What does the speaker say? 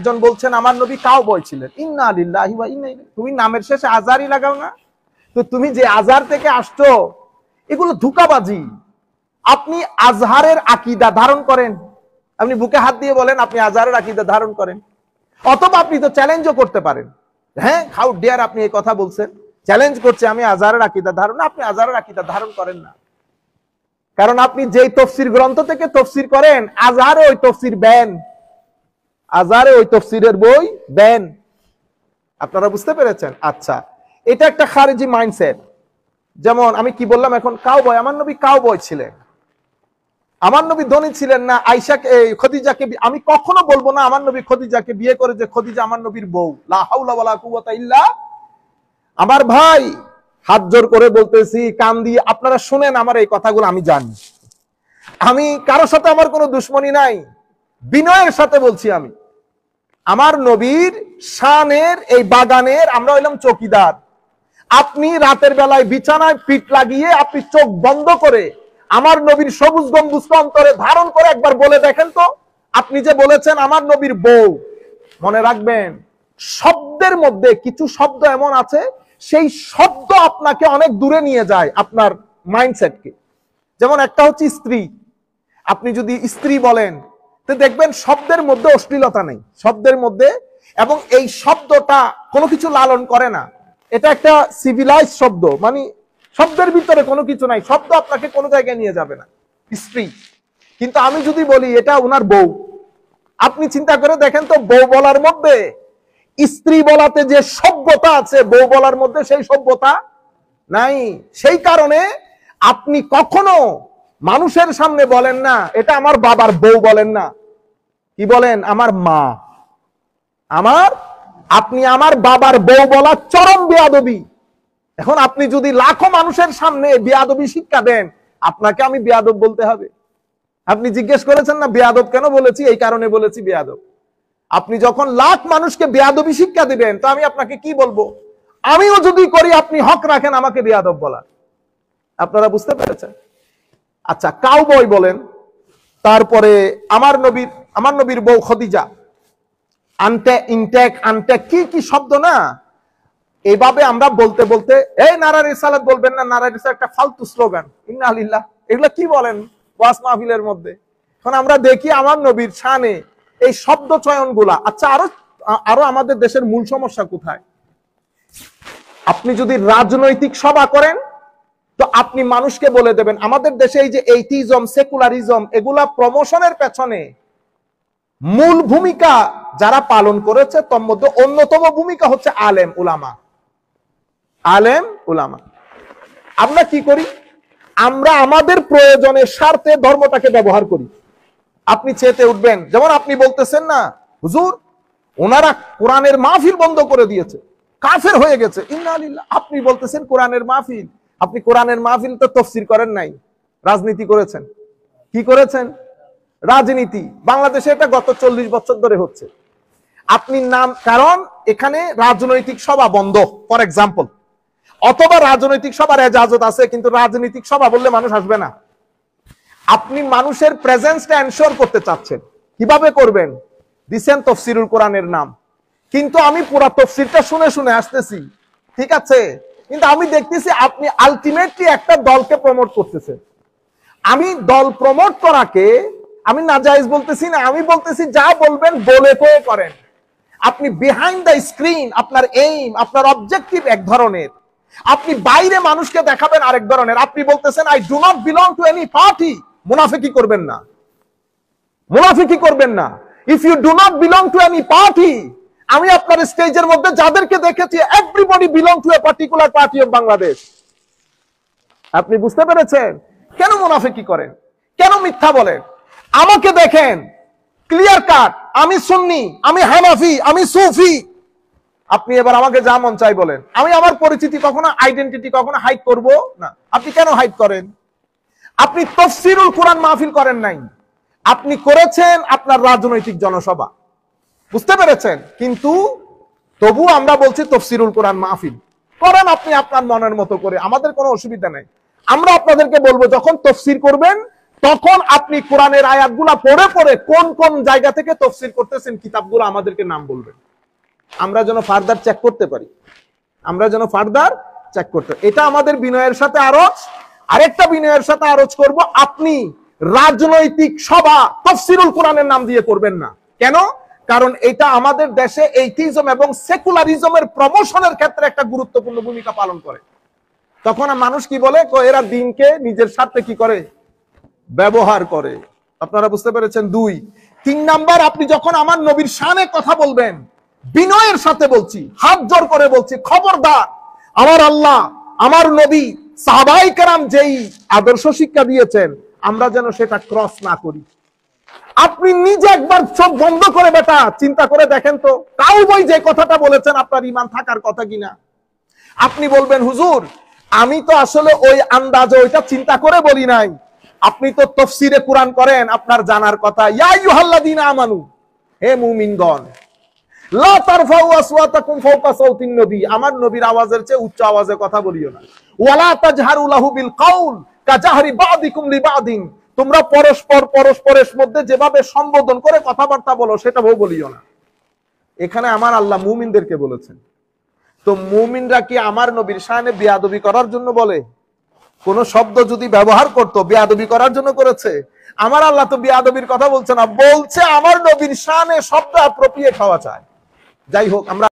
একজন বলছেন আমার নবী কাউবয় ছিলেন, ইন্না লিল্লাহি ওয়া ইন্না ইলাইহি। তুমি নামের শেষে আজারই লাগাও না? তো তুমি যে আজহার থেকে আসছো এগুলো ধোঁকাবাজি। আপনি আজহারের আকীদা ধারণ করেন, আপনি বুকে হাত দিয়ে বলেন আপনি আজহারের আকীদা ধারণ করেন, অথবা আপনি তো চ্যালেঞ্জও করতে পারেন। হ্যাঁ, হাউ ডেয়ার আপনি এই কথা বলছেন, চ্যালেঞ্জ করছে আমি আজহারের আকীদা ধারণ। আপনি আজহারের আকীদা ধারণ করেন না, কারণ আপনি যেই তফসির গ্রন্থ থেকে তফসির করেন আজহারে ওই তফসির ব্যান, আজহারে ওই তফসিরের বই ব্যান। আপনারা বুঝতে পেরেছেন? আচ্ছা, এটা একটা খারিজি মাইন্ডসেট। যেমন আমি কি বললাম এখন, কাউবয়, আমার নবী কাউবয় ছিলেন, আমার নবী ধনী ছিলেন না। আয়েশাকে, খদিজাকে আমি কখনো বলবো না আমার নবী খদিজাকে বিয়ে করে যে খদিজা আমার নবীর বউ। লা হাওলা ওয়ালা কুওয়াতা ইল্লা। আমার ভাই হাত জোর করে বলতেছি, কান দিয়ে আপনারা শুনেন আমার এই কথাগুলো, আমি জানি আমি কারোর সাথে আমার কোনো দুশ্মনী নাই, বিনয়ের সাথে বলছি। আমি আমার নবীর শানের এই বাগানের আমরা হইলাম চৌকিদার। আপনি রাতের বেলায় বিছানায় পিঠ লাগিয়ে আপনি চোখ বন্ধ করে আমার নবীর সবুজ গম্বুজকে অন্তরে ধারণ করে একবার বলে দেখেন তো, আপনি যে বলেছেন আমার নবীর বউ, মনে রাখবেন শব্দের মধ্যে কিছু শব্দ এমন আছে সেই শব্দ আপনাকে অনেক দূরে নিয়ে যায় আপনার মাইন্ডসেটকে। যেমন একটা হচ্ছে স্ত্রী, আপনি যদি স্ত্রী বলেন তো দেখবেন শব্দের মধ্যে অশ্লীলতা নেই, শব্দের মধ্যে, এবং এই শব্দটা কোনো কিছু লালন করে না, এটা একটা সিভিলাইজ শব্দ, মানে শব্দের ভিতরে কোনো কিছু নাই, শব্দ আপনাকে কোনো জায়গায় নিয়ে যাবে না, স্ত্রী। কিন্তু আমি যদি বলি এটা ওনার বউ, আপনি চিন্তা করে দেখেন তো বউ বলার মধ্যে স্ত্রী বলাতে যে সভ্যতা আছে বউ বলার মধ্যে সেই সভ্যতা নাই। সেই কারণে আপনি কখনো মানুষের সামনে বলেন না এটা আমার বাবার বউ, বলেন না, কি বলেন? আমার মা, আমার, আপনি আমার বাবার বউ বলা চরম বেয়াদবি। এখন আপনি যদি লাখো মানুষের সামনে বেয়াদবি শিক্ষা দেন, আপনাকে আমি বেয়াদব বলতে হবে। আপনি জিজ্ঞেস করেছেন না বেয়াদব কেন বলেছি? এই কারণে বলেছি বেয়াদব। আপনি যখন লাখ মানুষকে বেয়াদবি শিক্ষা দিবেন তো আমি আপনাকে কি বলবো? আমিও যদি করি আপনি হক রাখেন আমাকে বেয়াদব বলার। আপনারা বুঝতে পেরেছেন? আচ্ছা, কাউবয় বলেন, তারপরে আমার নবীর বউ খদিজা, আনট্যাক কি কি শব্দ না, এইভাবে আমরা বলতে বলতে, এই নারা রিসালাত বলবেন না, নারা রিসালাত একটা ফালতু স্লোগান, ইন্না লিল্লাহ, এগুলা কি বলেন ওয়াজ মাহফিলের মধ্যে? এখন আমরা দেখি আমার নবীর শানে এই শব্দ চয়ন গুলা। আচ্ছা, আরো আমাদের দেশের মূল সমস্যা কোথায়? আপনি যদি রাজনৈতিক সভা করেন তো আপনি মানুষকে বলে দেবেন, আমাদের দেশে এই যে এইটিজম, সেকুলারিজম, এগুলা প্রমোশনের পেছনে মূল ভূমিকা যারা পালন করেছে তার মধ্যে অন্যতম ভূমিকা হচ্ছে আলেম উলামা। আলেম উলামা। আমরা কি করি? আমরা আমাদের প্রয়োজনের স্বার্থে ধর্মটাকে ব্যবহার করি। আপনি চেতে উঠবেন, যেমন আপনি বলতেছেন না হুজুর ওনারা কোরআনের মাহফিল বন্ধ করে দিয়েছে, কাফের হয়ে গেছে, ইন্না লিল্লাহ। আপনি বলতেছেন কোরআনের মাহফিল, আপনি কোরআনের মাহফিল তো তাফসীর করেন নাই, রাজনীতি করেছেন। কি করেছেন? রাজনীতি। বাংলাদেশে এটা গত 40 বছর ধরে হচ্ছে। আপনি নাম, কারণ এখানে রাজনৈতিক সভা বন্ধ ফর এক্সাম্পল, অথবা রাজনৈতিক সভার এজাজত আছে কিন্তু রাজনৈতিক সভা বললে মানুষ আসবে না। আপনি মানুষের প্রেজেন্সটা এনশোর করতে চাচ্ছেন, কিভাবে করবেন? দিছেন তাফসীরুল কোরআনের নাম, কিন্তু আমি পুরো তাফসীরটা শুনে শুনে আসতেছি, ঠিক আছে, কিন্তু আমি দেখতেছি আপনি আলটিমেটলি একটা দলকে প্রমোট করতেছেন। আমি দল প্রমোট করাকে আমি নাজায়েজ বলতেছি না, আমি বলতেছি যা বলবেন বলে কয়ে করেন। আপনি বিহাইন্ড দ্য স্ক্রিন আপনার এইম, আপনার অবজেক্টিভ এক ধরনের, আপনি বাইরে মানুষকে দেখাবেন আরেক ধরনের। আপনি বলতেছেন I do not belong to any party, মুনাফিকি করবেন না, মুনাফিকি করবেন না। If you do not belong to any party, আমি আপনার স্টেজের মধ্যে যাদেরকে দেখেছি everybody belong to a particular party of Bangladesh. আপনি বুঝতে পেরেছেন? কেন মুনাফিকি করেন? কেন মিথ্যা বলেন? আমাকে দেখেন ক্লিয়ার কাট, আমি সুন্নি, আমি হানাফি, আমি সুফি। আপনি এবার আমাকে যা মন চাই বলেন, আমি আমার পরিচিতি কখনো, আইডেন্টিটি কখনো হাইড করব না। আপনি কেন হাইড করেন? আপনি তাফসীরুল কোরআন মাহফিল করেন নাই, আপনি করেছেন আপনার রাজনৈতিক জনসভা। বুঝতে পেরেছেন? কিন্তু তবু আমরা বলছি তাফসীরুল কোরআন মাহফিল করেন আপনি আপনার মনের মতো করে, আমাদের কোনো অসুবিধা নেই। আমরা আপনাদেরকে বলবো যখন তাফসীর করবেন তখন আপনি কোরআনের আয়াতগুলা পড়ে পড়ে কোন কোন জায়গা থেকে তাফসীর করতেছেন কিতাবগুলো আমাদেরকে নাম বলবেন, আমরা যেন ফার্দার চেক করতে পারি, এটা আমাদের বিনয়ের সাথে আরজ। আরেকটা বিনয়ের সাথে আরজ করব, আপনি রাজনৈতিক সভা তাফসীরুল কোরআনের নাম দিয়ে করবেন না। কেন? কারণ এটা আমাদের দেশে এইথিজম এবং সেকুলারিজমের প্রমোশনের ক্ষেত্রে একটা গুরুত্বপূর্ণ ভূমিকা পালন করে। তখন মানুষ কি বলে, এরা দিনকে নিজের স্বার্থে কি করে, ব্যবহার করে। আপনারা বুঝতে পেরেছেন? 2 3 নাম্বার, আপনি যখন আমার নবীর শানে কথা বলবেন, বিনয়ের সাথে বলছি, হাত জোর করে বলছি, খবরদার আমার আল্লাহ, আমার নবী, সাহাবায়ে কেরাম যেই আদর্শ শিক্ষা দিয়েছেন আমরা যেন সেটা ক্রস না করি। আপনি নিজে একবার চোখ বন্ধ করে বেটা চিন্তা করে দেখেন তো, কাউবয় যে কথাটা বলেছেন আপনার ঈমান থাকার কথা কিনা। আপনি বলবেন, হুজুর আমি তো আসলে ওই আন্দাজে ওইটা চিন্তা করে বলি নাই, আপনি তো তাফসীরে কুরআন করেন, আপনার জানার কথা। ইয়া আইয়ুহাল্লাযীনা আমানু, হে মুমিনগণ, লা তারফাউ আসওয়াতাকুম ফাওকা সাওতিন নবী, আমার নবীর আওয়াজের চেয়ে উচ্চ আওয়াজে কথা বলিও না। ওয়ালা তাজহারু লাহু বিল কাউল কাজাহরি বাদিকুম লিবাদিন, তোমরা পরস্পরের মধ্যে যেভাবে সম্বোধন করে কথাবার্তা বলো সেটাও বলিও না। এখানে আমার আল্লাহ মুমিনদেরকে বলেছেন। তো মুমিনরা কি আমার নবীর শানে বেয়াদবি করার জন্য বলে? কোন শব্দ যদি ব্যবহার করতো বেয়াদবি করার জন্য করেছে? আমার আল্লাহ তো বেয়াদবির কথা বলছে না, বলছে আমার নবীর শানে শব্দ অ্যাপ্রোপ্রিয়েট হওয়া চায়। যাই হোক, আমরা